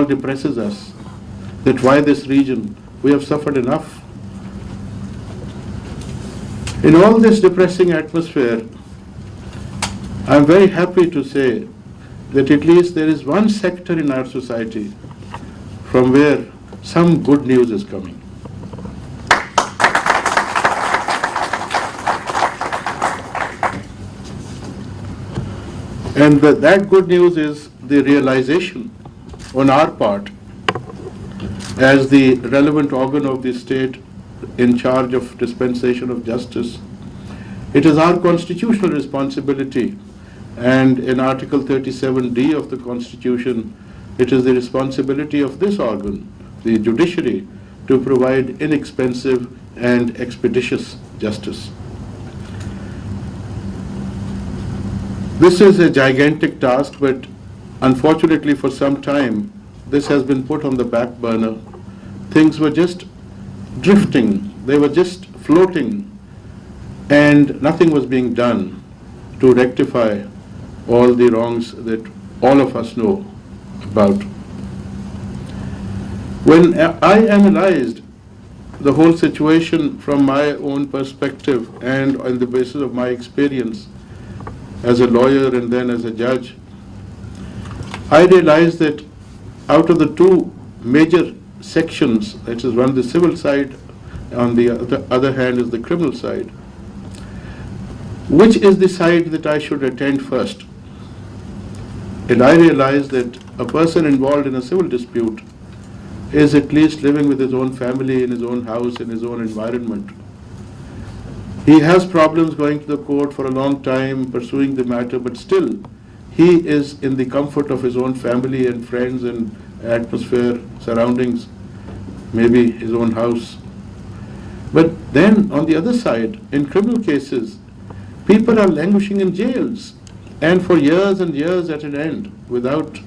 all depresses us, that why this region, we have suffered enough. In all this depressing atmosphere, I am very happy to say that at least there is one sector in our society from where some good news is coming. And that good news is the realization on our part as the relevant organ of the state in charge of dispensation of justice. It is our constitutional responsibility, and in Article 37D of the Constitution, it is the responsibility of this organ, the judiciary, to provide inexpensive and expeditious justice. This is a gigantic task, but unfortunately for some time, this has been put on the back burner. Things were just drifting, they were just floating, and nothing was being done to rectify all the wrongs that all of us know about. When I analyzed the whole situation from my own perspective and on the basis of my experience as a lawyer and then as a judge, I realized that out of the two major sections, that is one the civil side, on the other hand is the criminal side, which is the side that I should attend first? And I realized that a person involved in a civil dispute is at least living with his own family, in his own house, in his own environment. He has problems going to the court for a long time, pursuing the matter, but still he is in the comfort of his own family and friends and atmosphere, surroundings, maybe his own house. But then on the other side, in criminal cases, people are languishing in jails and for years and years at an end without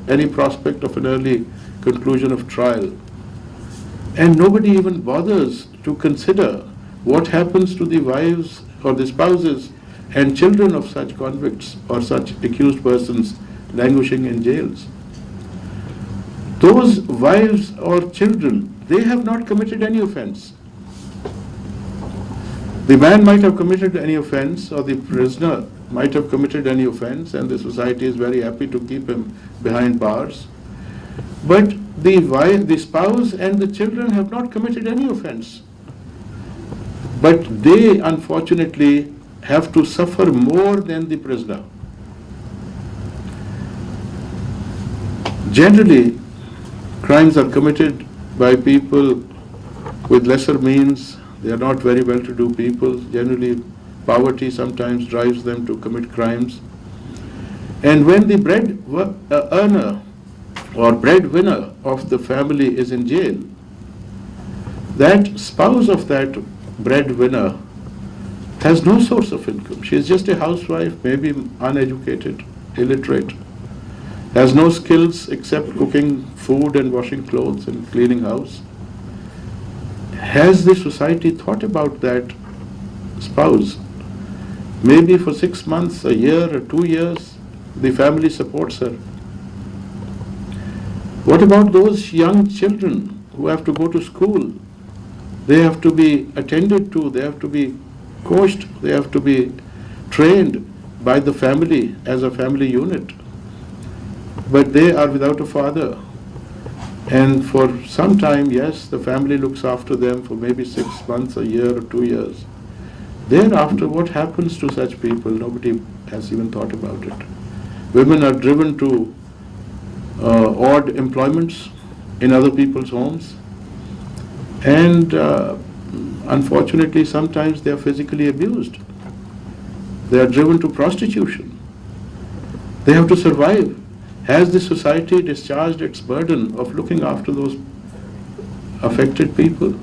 any prospect of an early conclusion of trial. And nobody even bothers to consider what happens to the wives or the spouses and children of such convicts or such accused persons languishing in jails. Those wives or children, they have not committed any offense. The man might have committed any offense, or the prisoner might have committed any offense, and the society is very happy to keep him behind bars. But the wife, the spouse and the children have not committed any offense. But they unfortunately have to suffer more than the prisoner. Generally, crimes are committed by people with lesser means. They are not very well-to-do people. Generally, poverty sometimes drives them to commit crimes. And when the bread earner or breadwinner of the family is in jail, that spouse of that breadwinner has no source of income. She is just a housewife, maybe uneducated, illiterate, has no skills except cooking food and washing clothes and cleaning house. Has the society thought about that spouse? Maybe for 6 months, a year or 2 years, the family supports her. What about those young children who have to go to school? They have to be attended to, they have to be coached, they have to be trained by the family as a family unit. But they are without a father. And for some time, yes, the family looks after them for maybe 6 months, a year or 2 years. Thereafter, what happens to such people? Nobody has even thought about it. Women are driven to odd employments in other people's homes. And unfortunately, sometimes they are physically abused. They are driven to prostitution. They have to survive. Has the society discharged its burden of looking after those affected people?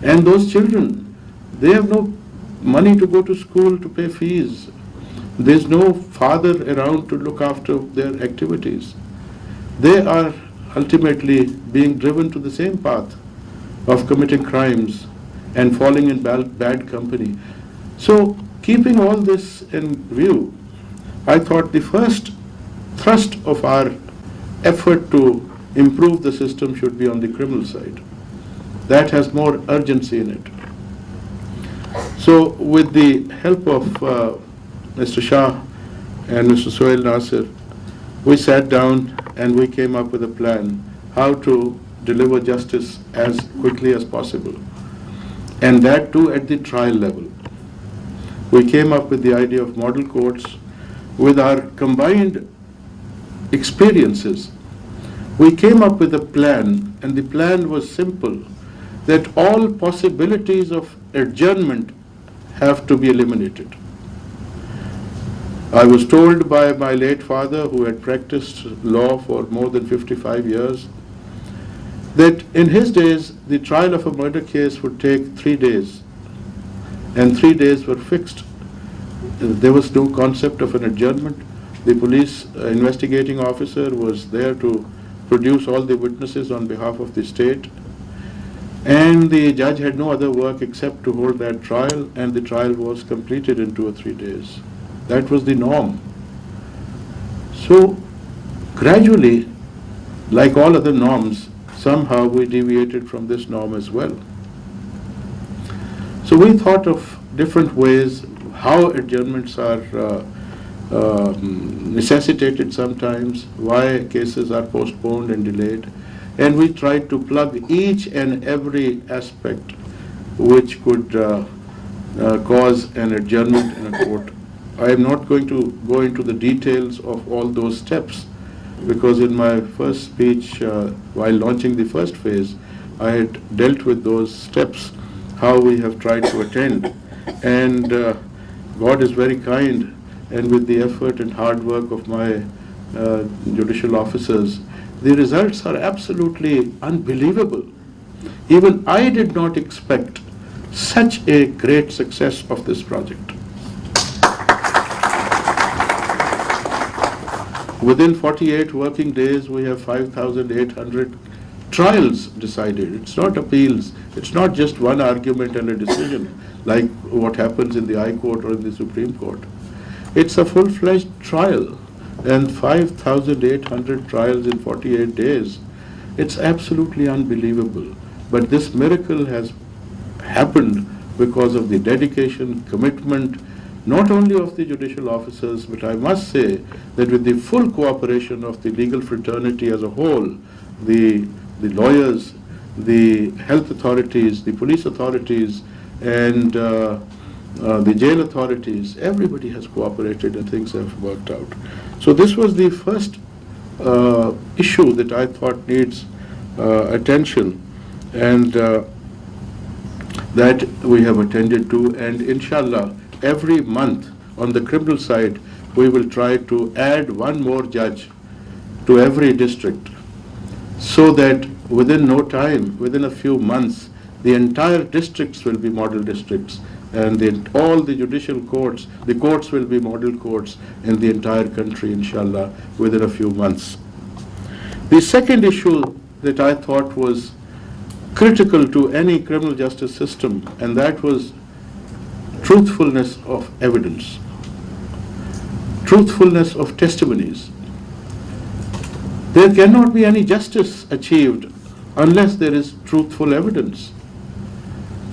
And those children, they have no money to go to school to pay fees. There's no father around to look after their activities. They are ultimately being driven to the same path of committing crimes and falling in bad company. So, keeping all this in view, I thought the first thrust of our effort to improve the system should be on the criminal side. That has more urgency in it. So with the help of Mr. Shah and Mr. Sohail Nasir, we sat down and we came up with a plan how to deliver justice as quickly as possible, and that too at the trial level. We came up with the idea of model courts. With our combined experiences, we came up with a plan, and the plan was simple, that all possibilities of adjournment have to be eliminated. I was told by my late father, who had practiced law for more than 55 years, that in his days, the trial of a murder case would take 3 days, and 3 days were fixed. There was no concept of an adjournment. The police investigating officer was there to produce all the witnesses on behalf of the state, and the judge had no other work except to hold that trial, and the trial was completed in 2 or 3 days. That was the norm. So gradually, like all other norms, somehow we deviated from this norm as well. So we thought of different ways how adjournments are necessitated sometimes, why cases are postponed and delayed, and we tried to plug each and every aspect which could cause an adjournment in a court. I am not going to go into the details of all those steps, because in my first speech, while launching the first phase, I had dealt with those steps, how we have tried to attend. And God is very kind, and with the effort and hard work of my judicial officers, the results are absolutely unbelievable. Even I did not expect such a great success of this project. Within 48 working days, we have 5,800 trials decided. It's not appeals. It's not just one argument and a decision like what happens in the High Court or in the Supreme Court. It's a full-fledged trial, and 5,800 trials in 48 days. It's absolutely unbelievable. But this miracle has happened because of the dedication, commitment, not only of the judicial officers, but I must say that with the full cooperation of the legal fraternity as a whole, the lawyers, the health authorities, the police authorities, and the jail authorities, everybody has cooperated and things have worked out. So this was the first issue that I thought needs attention, and that we have attended to, and inshallah, every month on the criminal side, we will try to add one more judge to every district, so that within no time, within a few months, the entire districts will be model districts, and all the judicial courts, the courts will be model courts in the entire country, inshallah, within a few months. The second issue that I thought was critical to any criminal justice system, and that was truthfulness of evidence, truthfulness of testimonies. There cannot be any justice achieved unless there is truthful evidence.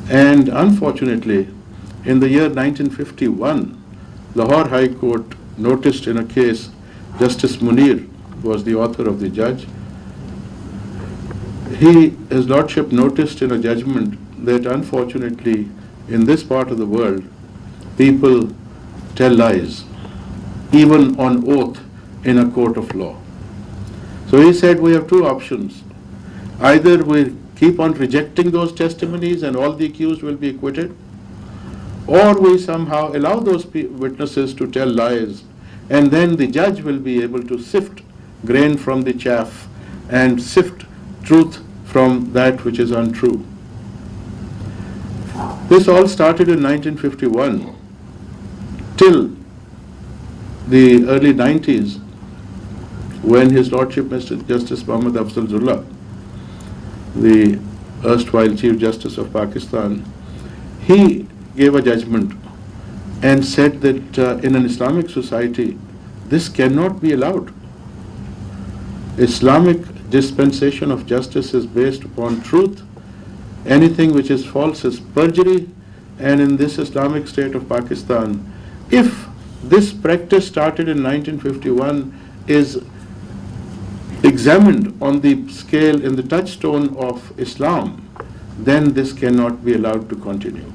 And unfortunately, in the year 1951, Lahore High Court noticed in a case, Justice Munir was the author of the judge. His Lordship noticed in a judgment that unfortunately in this part of the world, people tell lies, even on oath in a court of law. So he said we have two options. Either we keep on rejecting those testimonies and all the accused will be acquitted, or we somehow allow those witnesses to tell lies, and then the judge will be able to sift grain from the chaff and sift truth from that which is untrue. This all started in 1951 till the early 90s, when His Lordship Mr. Justice Muhammad Afzal Zullah, the erstwhile Chief Justice of Pakistan, he gave a judgment and said that in an Islamic society, this cannot be allowed. Islamic dispensation of justice is based upon truth. Anything which is false is perjury. And in this Islamic state of Pakistan, if this practice started in 1951 is examined on the scale in the touchstone of Islam, then this cannot be allowed to continue.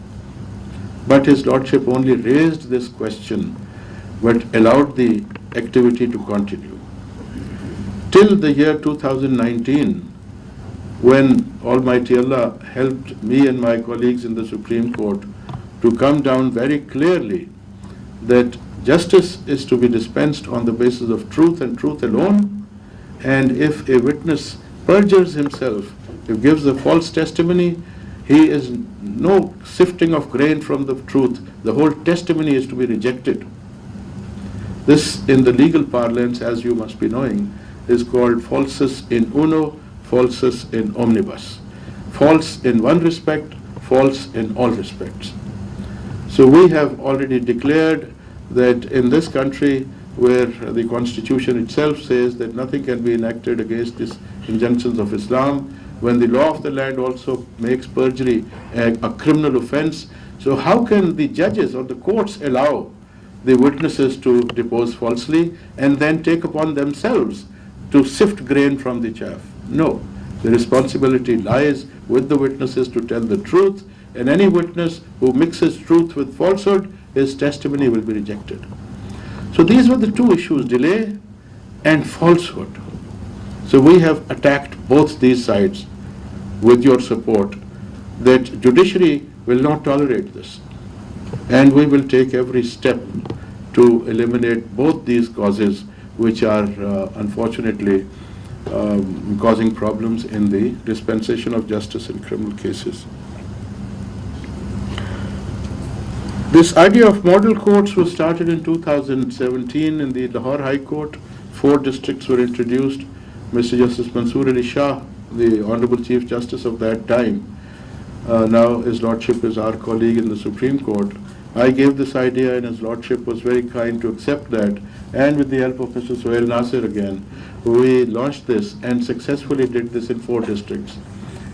But His Lordship only raised this question, but allowed the activity to continue. Till the year 2019, when Almighty Allah helped me and my colleagues in the Supreme Court to come down very clearly that justice is to be dispensed on the basis of truth and truth alone, and if a witness perjures himself, if gives a false testimony, he is no sifting of grain from the truth. The whole testimony is to be rejected. This, in the legal parlance, as you must be knowing, is called falsus in uno, falsus in omnibus. False in one respect, false in all respects. So we have already declared that in this country, where the Constitution itself says that nothing can be enacted against these injunctions of Islam, when the law of the land also makes perjury a criminal offense, so how can the judges or the courts allow the witnesses to depose falsely and then take upon themselves to sift grain from the chaff? No, the responsibility lies with the witnesses to tell the truth, and any witness who mixes truth with falsehood, his testimony will be rejected. So these were the two issues, delay and falsehood. So we have attacked both these sides with your support, that judiciary will not tolerate this, and we will take every step to eliminate both these causes which are unfortunately causing problems in the dispensation of justice in criminal cases. This idea of model courts was started in 2017 in the Lahore High Court. 4 districts were introduced. Mr. Justice Mansoor Ali Shah, the Honorable Chief Justice of that time, now His Lordship is our colleague in the Supreme Court. I gave this idea and His Lordship was very kind to accept that, and with the help of Mr. Sohail Nasir again, we launched this and successfully did this in 4 districts.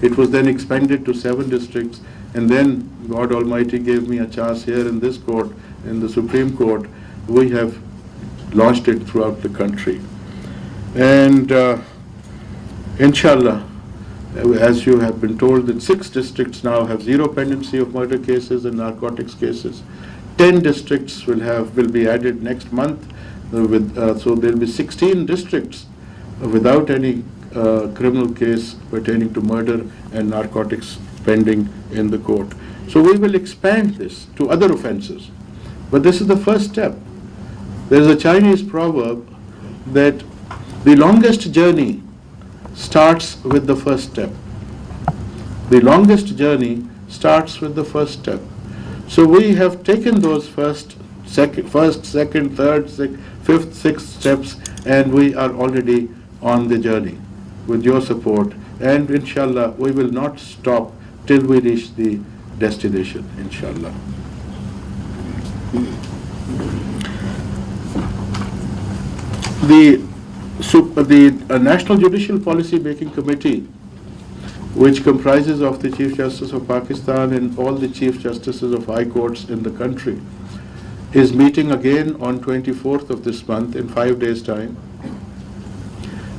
It was then expanded to 7 districts, and then God Almighty gave me a chance here in this court, in the Supreme Court. We have launched it throughout the country. And inshallah, as you have been told, that 6 districts now have zero pendency of murder cases and narcotics cases. 10 districts will be added next month, so there will be 16 districts without any criminal case pertaining to murder and narcotics pending in the court. So we will expand this to other offenses. But this is the first step. There is a Chinese proverb that the longest journey starts with the first step. The longest journey starts with the first step. So we have taken those first, second, third, fifth, sixth steps, and we are already on the journey with your support. And inshallah, we will not stop till we reach the destination, inshallah. The National Judicial Policy Making Committee, which comprises of the Chief Justice of Pakistan and all the Chief Justices of High Courts in the country, is meeting again on 24th of this month in 5 days' time.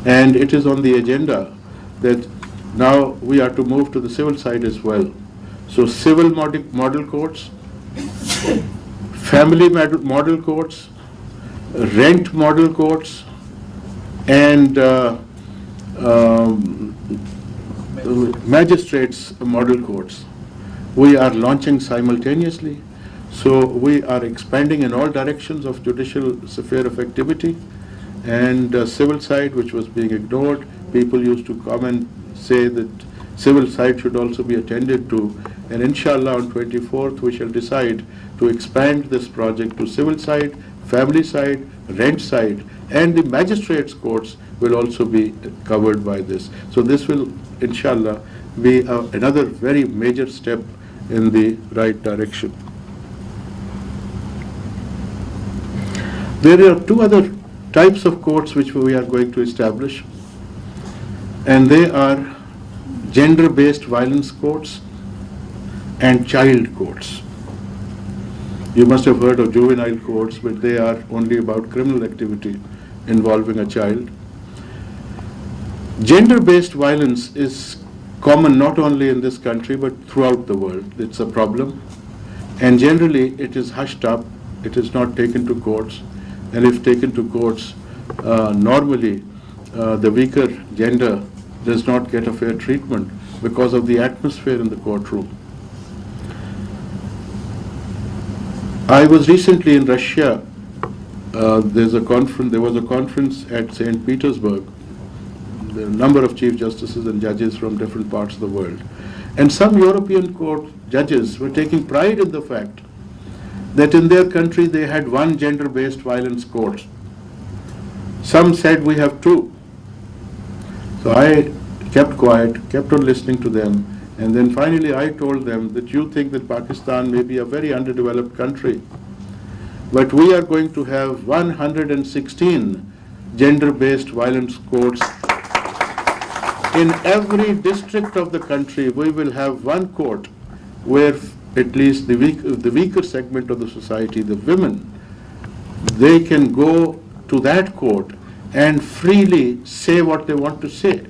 And it is on the agenda that now we are to move to the civil side as well. So civil model courts, family model courts, rent model courts, and magistrates model courts. We are launching simultaneously. So we are expanding in all directions of judicial sphere of activity, and civil side, which was being ignored. People used to come and say that civil side should also be attended to, and inshallah on 24th we shall decide to expand this project to civil side, family side, rent side, and the magistrates courts will also be covered by this. So this will inshallah be another very major step in the right direction. There are 2 other types of courts which we are going to establish. and they are gender-based violence courts and child courts. You must have heard of juvenile courts, but they are only about criminal activity involving a child. Gender-based violence is common not only in this country but throughout the world. It's a problem, and generally it is hushed up. It is not taken to courts, and if taken to courts, normally the weaker gender does not get a fair treatment because of the atmosphere in the courtroom. I was recently in Russia. There was a conference at St. Petersburg. There are a number of chief justices and judges from different parts of the world. And some European court judges were taking pride in the fact that in their country they had one gender-based violence court. Some said we have two. So I kept quiet, kept on listening to them, and then finally I told them that you think that Pakistan may be a very underdeveloped country, but we are going to have 116 gender-based violence courts. In every district of the country, we will have one court where at least the weaker segment of the society, the women, they can go to that court and freely say what they want to say,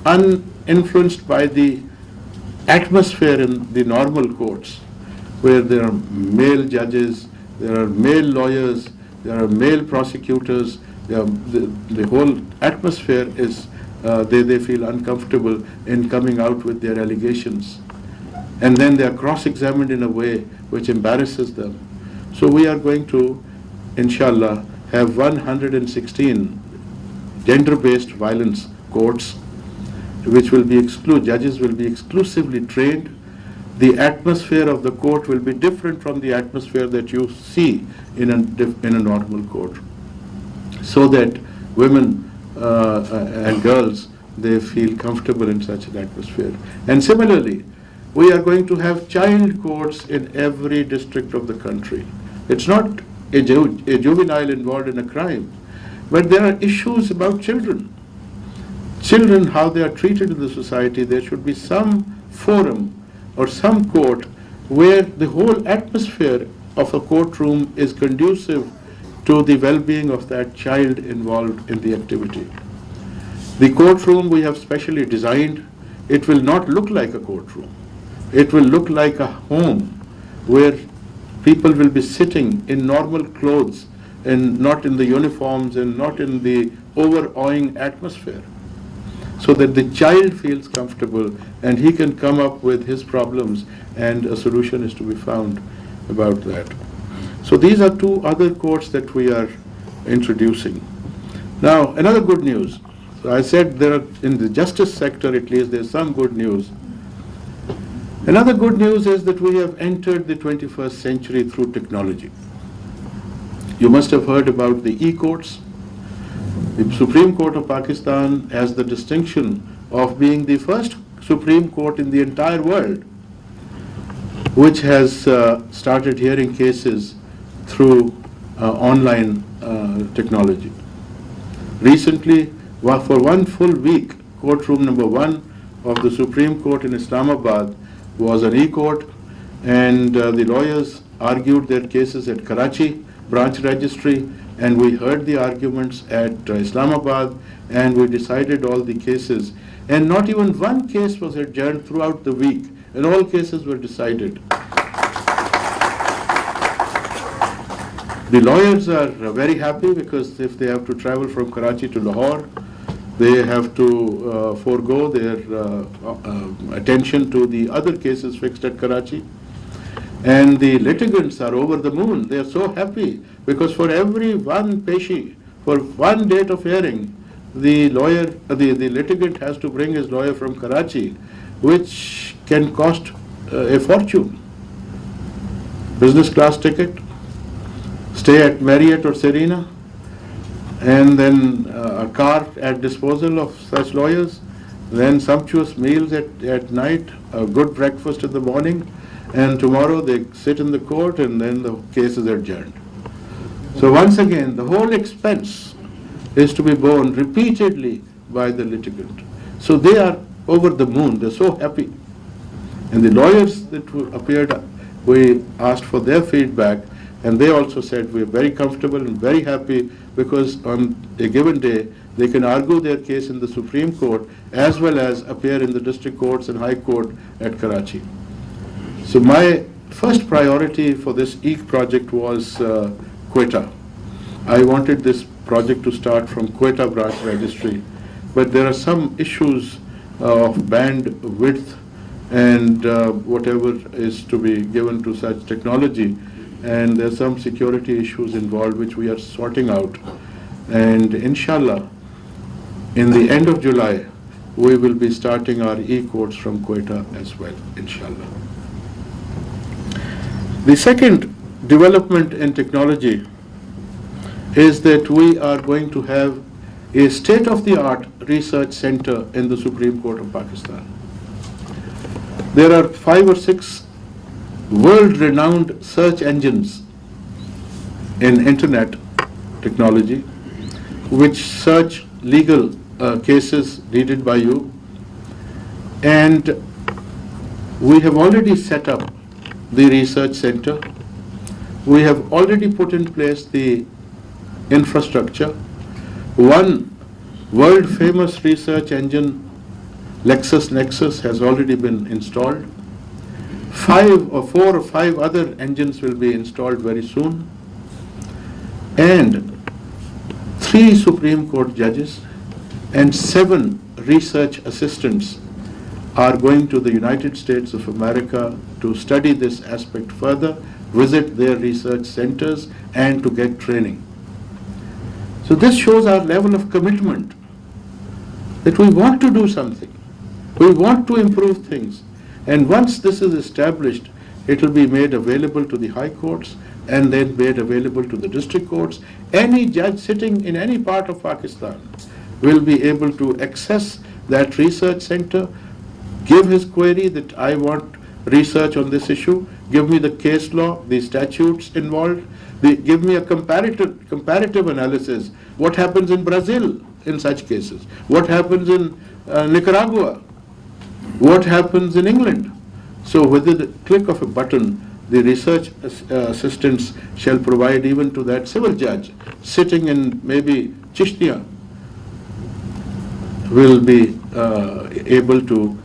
uninfluenced by the atmosphere in the normal courts, where there are male judges, there are male lawyers, there are male prosecutors. The whole atmosphere is, they feel uncomfortable in coming out with their allegations. And then they are cross-examined in a way which embarrasses them. So we are going to, inshallah, have 116 gender-based violence courts, which will be judges will be exclusively trained. The atmosphere of the court will be different from the atmosphere that you see in a normal court, so that women and girls, they feel comfortable in such an atmosphere. And similarly, we are going to have child courts in every district of the country. It's not a juvenile involved in a crime, but there are issues about children. Children, how they are treated in the society. There should be some forum or some court where the whole atmosphere of a courtroom is conducive to the well-being of that child involved in the activity. The courtroom we have specially designed. It will not look like a courtroom. It will look like a home where people will be sitting in normal clothes and not in the uniforms and not in the overawing atmosphere, so that the child feels comfortable and he can come up with his problems and a solution is to be found about that. So these are two other courts that we are introducing. Now, another good news. So I said there are, in the justice sector at least, there's some good news. Another good news is that we have entered the 21st century through technology. You must have heard about the e-courts. The Supreme Court of Pakistan has the distinction of being the first Supreme Court in the entire world which has started hearing cases through online technology. Recently, for one full week, courtroom number 1 of the Supreme Court in Islamabad was an e-court, and the lawyers argued their cases at Karachi branch registry, and we heard the arguments at Islamabad, and we decided all the cases, and not even one case was adjourned throughout the week, and all cases were decided. The lawyers are very happy because if they have to travel from Karachi to Lahore, they have to forego their attention to the other cases fixed at Karachi. And the litigants are over the moon. They are so happy because for every one peshi, for one date of hearing, the litigant has to bring his lawyer from Karachi, which can cost a fortune. Business class ticket, stay at Marriott or Serena, and then a car at disposal of such lawyers, then sumptuous meals at night, a good breakfast in the morning, and tomorrow they sit in the court and then the case is adjourned. So once again, the whole expense is to be borne repeatedly by the litigant. So they are over the moon, they're so happy. And the lawyers that appeared, we asked for their feedback, and they also said we're very comfortable and very happy because on a given day they can argue their case in the Supreme Court as well as appear in the district courts and High Court at Karachi. So my first priority for this EEC project was Quetta. I wanted this project to start from Quetta branch registry, but there are some issues of band width and whatever is to be given to such technology, and there are some security issues involved which we are sorting out, and inshallah in the end of July we will be starting our e-courts from Quetta as well, inshallah. The second development in technology is that we are going to have a state-of-the-art research center in the Supreme Court of Pakistan. There are 5 or 6 world-renowned search engines in internet technology which search legal cases needed by you, and we have already set up the research center. We have already put in place the infrastructure. One world-famous research engine, LexisNexis, has already been installed. 4 or 5 other engines will be installed very soon. And 3 Supreme Court judges and 7 research assistants are going to the United States of America to study this aspect further, visit their research centers, and to get training. So this shows our level of commitment, that we want to do something. We want to improve things. And once this is established, it will be made available to the high courts and then made available to the district courts. Any judge sitting in any part of Pakistan will be able to access that research center, give his query that I want research on this issue, give me the case law, the statutes involved, give me a comparative analysis. What happens in Brazil in such cases? What happens in Nicaragua? What happens in England? So with the click of a button, the research assistants shall provide even to that civil judge sitting in maybe Chishtia will be able to